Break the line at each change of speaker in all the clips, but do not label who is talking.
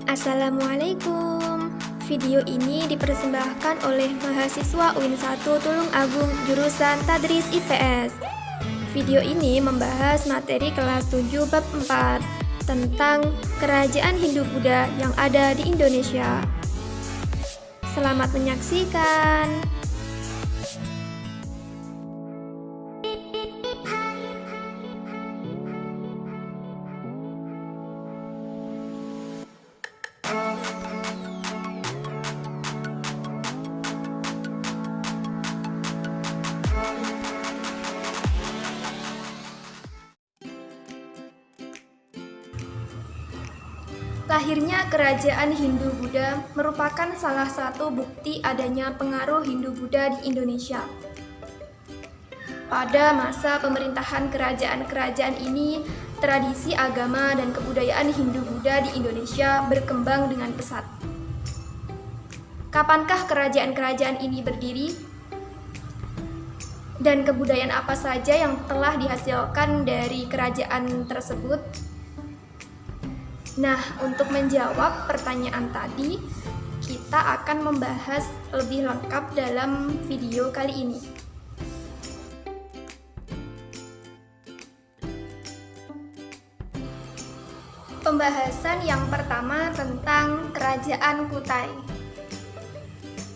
Assalamualaikum. Video ini dipersembahkan oleh mahasiswa UIN 1 Tulung Agung jurusan Tadris IPS. Video ini membahas materi kelas 7 bab 4 tentang kerajaan Hindu-Buddha yang ada di Indonesia. Selamat menyaksikan. Lahirnya kerajaan Hindu-Buddha merupakan salah satu bukti adanya pengaruh Hindu-Buddha di Indonesia. Pada masa pemerintahan kerajaan-kerajaan ini, tradisi agama dan kebudayaan Hindu-Buddha di Indonesia berkembang dengan pesat. Kapankah kerajaan-kerajaan ini berdiri? Dan kebudayaan apa saja yang telah dihasilkan dari kerajaan tersebut? Nah, untuk menjawab pertanyaan tadi, kita akan membahas lebih lengkap dalam video kali ini. Pembahasan yang pertama tentang Kerajaan Kutai.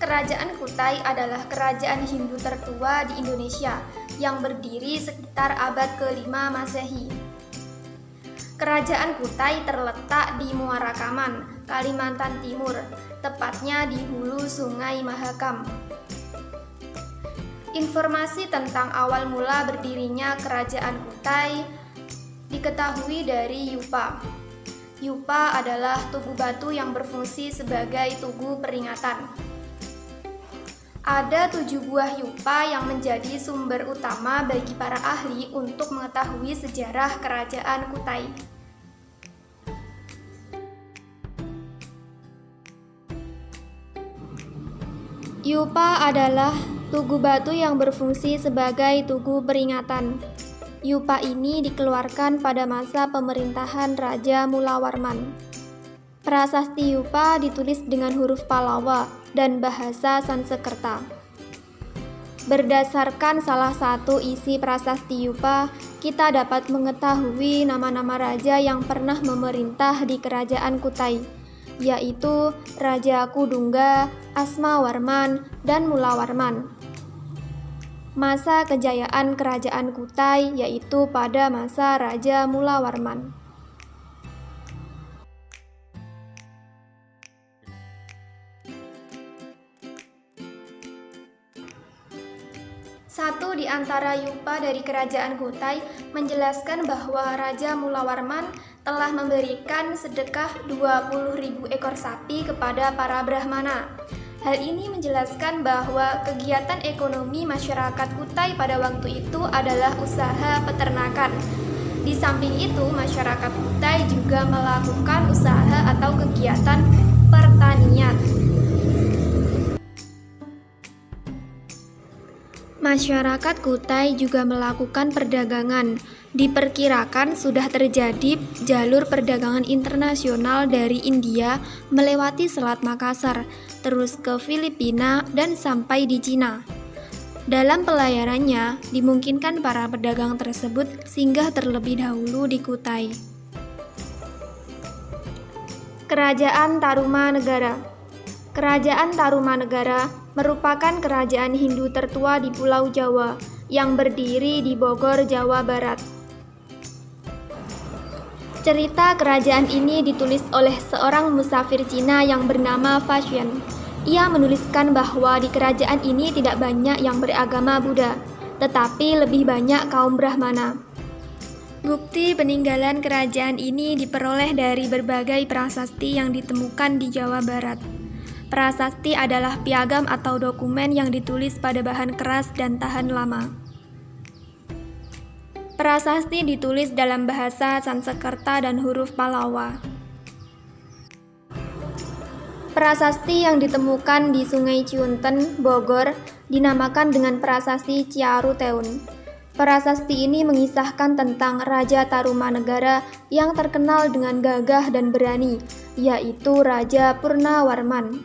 Kerajaan Kutai adalah kerajaan Hindu tertua di Indonesia yang berdiri sekitar abad ke-5 Masehi. Kerajaan Kutai terletak di Muara Kaman, Kalimantan Timur, tepatnya di hulu Sungai Mahakam. Informasi tentang awal mula berdirinya Kerajaan Kutai diketahui dari Yupa. Yupa adalah tugu batu yang berfungsi sebagai tugu peringatan. Ada 7 buah yupa yang menjadi sumber utama bagi para ahli untuk mengetahui sejarah Kerajaan Kutai. Yupa adalah tugu batu yang berfungsi sebagai tugu peringatan. Yupa ini dikeluarkan pada masa pemerintahan Raja Mulawarman. Prasasti Yupa ditulis dengan huruf Pallava dan bahasa Sanskerta. Berdasarkan salah satu isi prasasti Yupa, kita dapat mengetahui nama-nama raja yang pernah memerintah di Kerajaan Kutai, yaitu Raja Kudungga, Asmawarman, dan Mulawarman. Masa kejayaan Kerajaan Kutai yaitu pada masa Raja Mulawarman. Satu di antara yupa dari Kerajaan Kutai menjelaskan bahwa Raja Mulawarman telah memberikan sedekah 20.000 ekor sapi kepada para Brahmana. Hal ini menjelaskan bahwa kegiatan ekonomi masyarakat Kutai pada waktu itu adalah usaha peternakan. Di samping itu, masyarakat Kutai juga melakukan usaha atau kegiatan pertanian. Masyarakat Kutai juga melakukan perdagangan. Diperkirakan sudah terjadi jalur perdagangan internasional dari India melewati Selat Makassar, terus ke Filipina dan sampai di Cina. Dalam pelayarannya, dimungkinkan para pedagang tersebut singgah terlebih dahulu di Kutai. Kerajaan Tarumanegara. Kerajaan Tarumanegara merupakan kerajaan Hindu tertua di Pulau Jawa yang berdiri di Bogor, Jawa Barat. Cerita kerajaan ini ditulis oleh seorang musafir Cina yang bernama Fashion. Ia menuliskan bahwa di kerajaan ini tidak banyak yang beragama Buddha, tetapi lebih banyak kaum Brahmana. Bukti peninggalan kerajaan ini diperoleh dari berbagai prasasti yang ditemukan di Jawa Barat. Prasasti adalah piagam atau dokumen yang ditulis pada bahan keras dan tahan lama. Prasasti ditulis dalam bahasa Sanskerta dan huruf Pallava. Prasasti yang ditemukan di Sungai Ciunten, Bogor, dinamakan dengan Prasasti Ciaruteun. Prasasti ini mengisahkan tentang Raja Tarumanegara yang terkenal dengan gagah dan berani, yaitu Raja Purnawarman.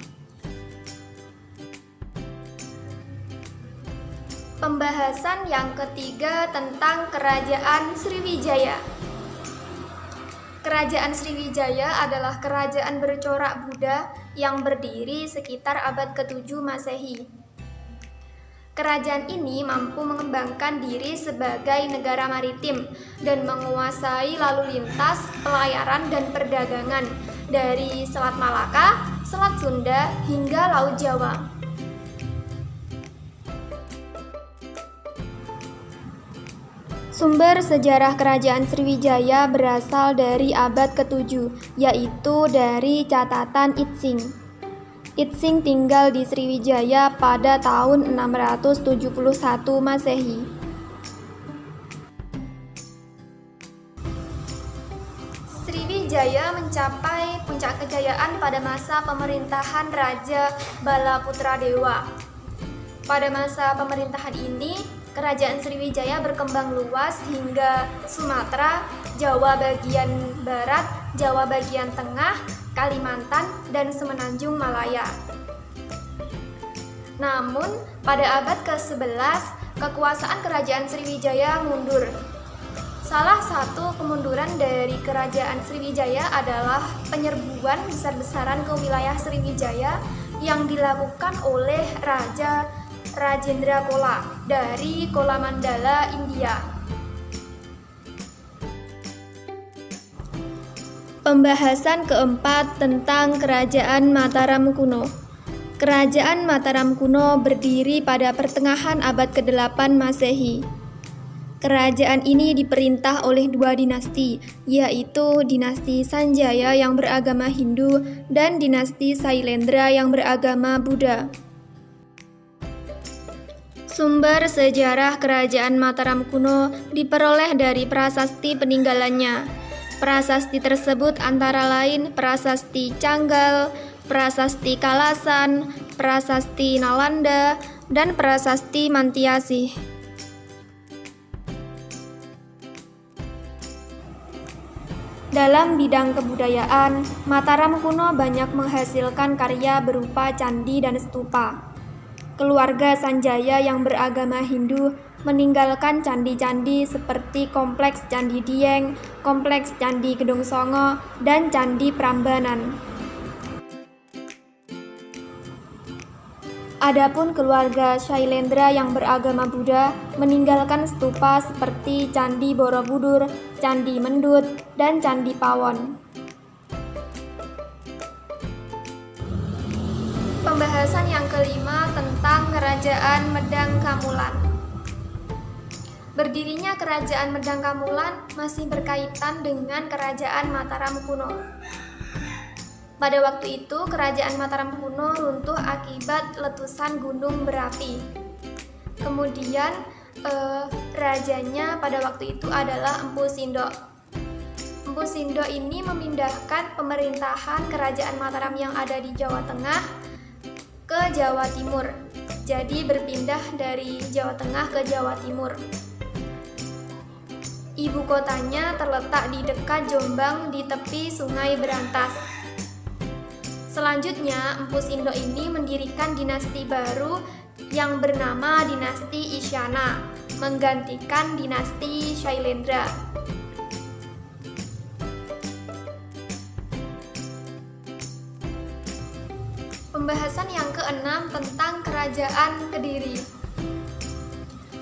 Pembahasan yang ketiga tentang Kerajaan Sriwijaya. Kerajaan Sriwijaya adalah kerajaan bercorak Buddha yang berdiri sekitar abad ke-7 Masehi. Kerajaan ini mampu mengembangkan diri sebagai negara maritim dan menguasai lalu lintas, pelayaran, dan perdagangan dari Selat Malaka, Selat Sunda, hingga Laut Jawa. Sumber sejarah Kerajaan Sriwijaya berasal dari abad ke-7, yaitu dari catatan Itsing. Itsing tinggal di Sriwijaya pada tahun 671 Masehi. Sriwijaya mencapai puncak kejayaan pada masa pemerintahan Raja Balaputradewa. Pada masa pemerintahan ini, Kerajaan Sriwijaya berkembang luas hingga Sumatera, Jawa bagian barat, Jawa bagian tengah, Kalimantan, dan Semenanjung Malaya. Namun, pada abad ke-11, kekuasaan Kerajaan Sriwijaya mundur. Salah satu kemunduran dari Kerajaan Sriwijaya adalah penyerbuan besar-besaran ke wilayah Sriwijaya yang dilakukan oleh Raja Rajendra Chola dari Cholamandala, India. Pembahasan keempat tentang Kerajaan Mataram kuno. Kerajaan Mataram kuno berdiri pada pertengahan abad ke-8 Masehi. Kerajaan ini diperintah oleh dua dinasti, yaitu dinasti Sanjaya yang beragama Hindu dan dinasti Sailendra yang beragama Buddha. Sumber sejarah Kerajaan Mataram kuno diperoleh dari prasasti peninggalannya. Prasasti tersebut antara lain Prasasti Canggal, Prasasti Kalasan, Prasasti Nalanda, dan Prasasti Mantiasih. Dalam bidang kebudayaan, Mataram kuno banyak menghasilkan karya berupa candi dan stupa. Keluarga Sanjaya yang beragama Hindu meninggalkan candi-candi seperti Kompleks Candi Dieng, Kompleks Candi Gedong Songo, dan Candi Prambanan. Adapun keluarga Shailendra yang beragama Buddha meninggalkan stupa seperti Candi Borobudur, Candi Mendut, dan Candi Pawon. Pembahasan yang kelima tentang Kerajaan Medang Kamulan. Berdirinya Kerajaan Medang Kamulan masih berkaitan dengan Kerajaan Mataram kuno. Pada waktu itu, Kerajaan Mataram kuno runtuh akibat letusan gunung berapi. Kemudian, rajanya pada waktu itu adalah Empu Sindok. Empu Sindok ini memindahkan pemerintahan Kerajaan Mataram yang ada di Jawa Tengah ke Jawa Timur. Jadi berpindah dari Jawa Tengah ke Jawa Timur. Ibu kotanya terletak di dekat Jombang di tepi Sungai Berantas. Selanjutnya, Empu Sindok ini mendirikan dinasti baru yang bernama Dinasti Isyana, menggantikan dinasti Shailendra. Pembahasan yang keenam tentang Kerajaan Kediri.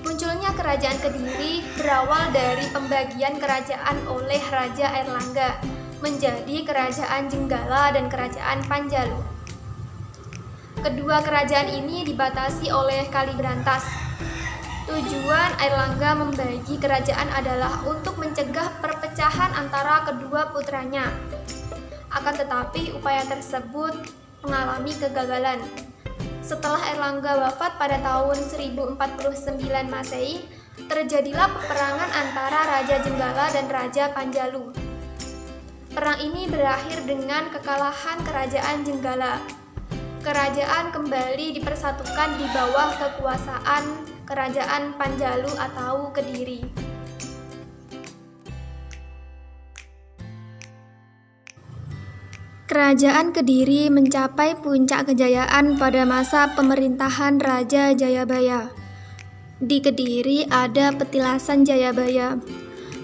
Munculnya Kerajaan Kediri berawal dari pembagian kerajaan oleh Raja Airlangga menjadi Kerajaan Jenggala dan Kerajaan Panjalu. Kedua kerajaan ini dibatasi oleh Kali Berantas. Tujuan Airlangga membagi kerajaan adalah untuk mencegah perpecahan antara kedua putranya. Akan tetapi upaya tersebut mengalami kegagalan. Setelah Airlangga wafat pada tahun 1049 Masehi, terjadilah peperangan antara Raja Jenggala dan Raja Panjalu. Perang ini berakhir dengan kekalahan Kerajaan Jenggala. Kerajaan kembali dipersatukan di bawah kekuasaan Kerajaan Panjalu atau Kediri. Kerajaan Kediri mencapai puncak kejayaan pada masa pemerintahan Raja Jayabaya. Di Kediri ada Petilasan Jayabaya.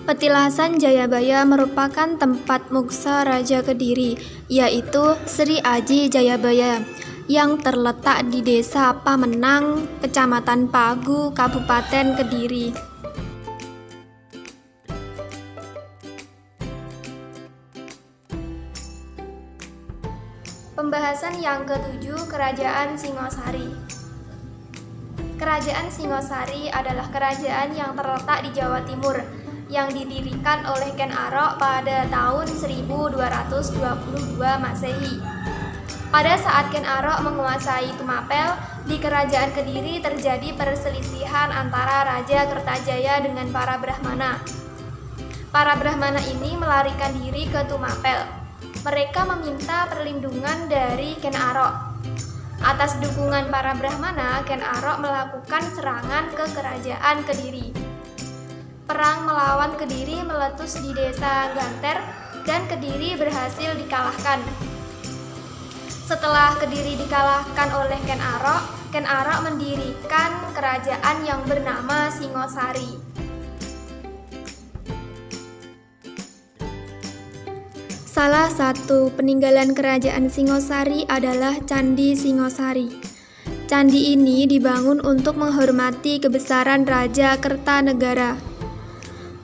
Petilasan Jayabaya merupakan tempat muksa Raja Kediri, yaitu Sri Aji Jayabaya, yang terletak di Desa Pamenang, Kecamatan Pagu, Kabupaten Kediri. Pembahasan yang ke-7, Kerajaan Singosari. Kerajaan Singosari adalah kerajaan yang terletak di Jawa Timur, yang didirikan oleh Ken Arok pada tahun 1222 Masehi. Pada saat Ken Arok menguasai Tumapel, di Kerajaan Kediri terjadi perselisihan antara Raja Kertajaya dengan para Brahmana. Para Brahmana ini melarikan diri ke Tumapel. Mereka meminta perlindungan dari Ken Arok. Atas dukungan para Brahmana, Ken Arok melakukan serangan ke Kerajaan Kediri. Perang melawan Kediri meletus di Desa Ganter dan Kediri berhasil dikalahkan. Setelah Kediri dikalahkan oleh Ken Arok mendirikan kerajaan yang bernama Singosari. Salah satu peninggalan kerajaan Singosari adalah Candi Singosari. Candi ini dibangun untuk menghormati kebesaran Raja Kertanegara.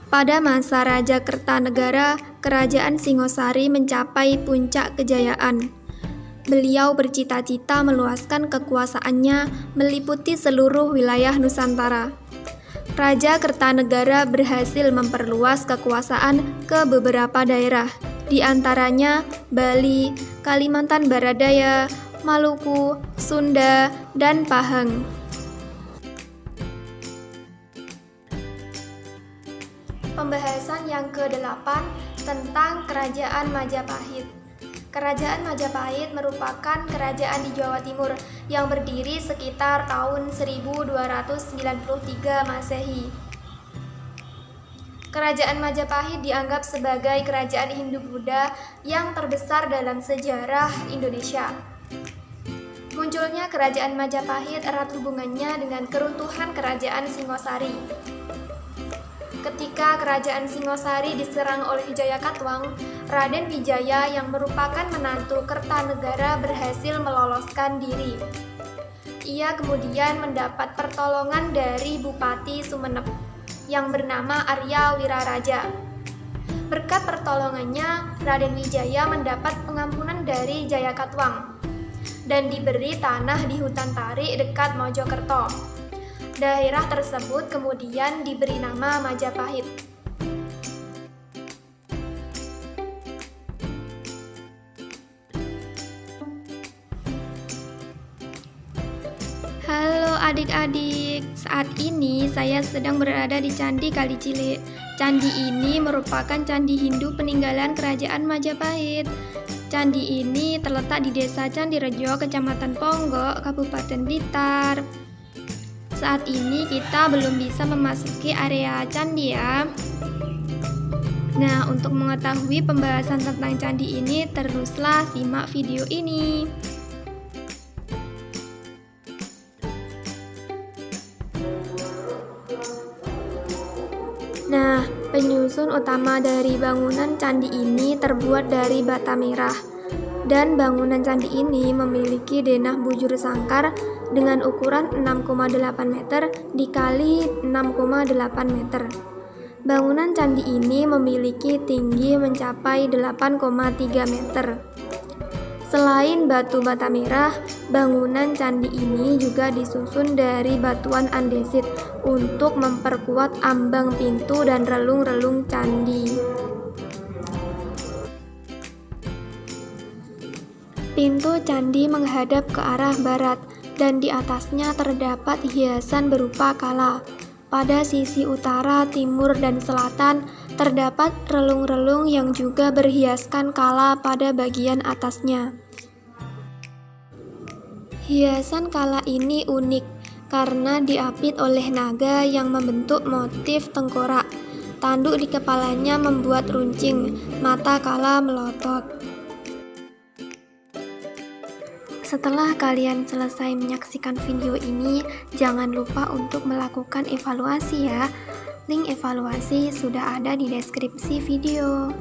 Pada masa Raja Kertanegara, kerajaan Singosari mencapai puncak kejayaan. Beliau bercita-cita meluaskan kekuasaannya meliputi seluruh wilayah Nusantara. Raja Kertanegara berhasil memperluas kekuasaan ke beberapa daerah, di antaranya Bali, Kalimantan Barat Daya, Maluku, Sunda, dan Pahang. Pembahasan yang ke-8 tentang Kerajaan Majapahit. Kerajaan Majapahit merupakan kerajaan di Jawa Timur yang berdiri sekitar tahun 1293 Masehi. Kerajaan Majapahit dianggap sebagai kerajaan Hindu-Buddha yang terbesar dalam sejarah Indonesia. Munculnya kerajaan Majapahit erat hubungannya dengan keruntuhan kerajaan Singosari. Ketika kerajaan Singosari diserang oleh Jayakatwang, Raden Wijaya yang merupakan menantu Kertanegara berhasil meloloskan diri. Ia kemudian mendapat pertolongan dari Bupati Sumenep yang bernama Arya Wiraraja. Berkat pertolongannya, Raden Wijaya mendapat pengampunan dari Jayakatwang dan diberi tanah di hutan Tarik dekat Mojokerto. Daerah tersebut kemudian diberi nama Majapahit. Halo adik-adik, saat ini saya sedang berada di Candi Kalicilek. Candi ini merupakan candi Hindu peninggalan kerajaan Majapahit. Candi ini terletak di Desa Candirejo, Kecamatan Ponggok, Kabupaten Blitar. Saat ini kita belum bisa memasuki area candi ya. Nah, untuk mengetahui pembahasan tentang candi ini, teruslah simak video ini. Nah, penyusun utama dari bangunan candi ini terbuat dari bata merah. Dan bangunan candi ini memiliki denah bujur sangkar dengan ukuran 6,8 meter dikali 6,8 meter. Bangunan candi ini memiliki tinggi mencapai 8,3 meter. Selain batu bata merah, bangunan candi ini juga disusun dari batuan andesit untuk memperkuat ambang pintu dan relung-relung candi. Pintu candi menghadap ke arah barat dan di atasnya terdapat hiasan berupa kala. Pada sisi utara, timur, dan selatan terdapat relung-relung yang juga berhiaskan kala pada bagian atasnya. Hiasan kala ini unik karena diapit oleh naga yang membentuk motif tengkorak. Tanduk di kepalanya membuat runcing, mata kala melotot. Setelah kalian selesai menyaksikan video ini, jangan lupa untuk melakukan evaluasi ya. Link evaluasi sudah ada di deskripsi video.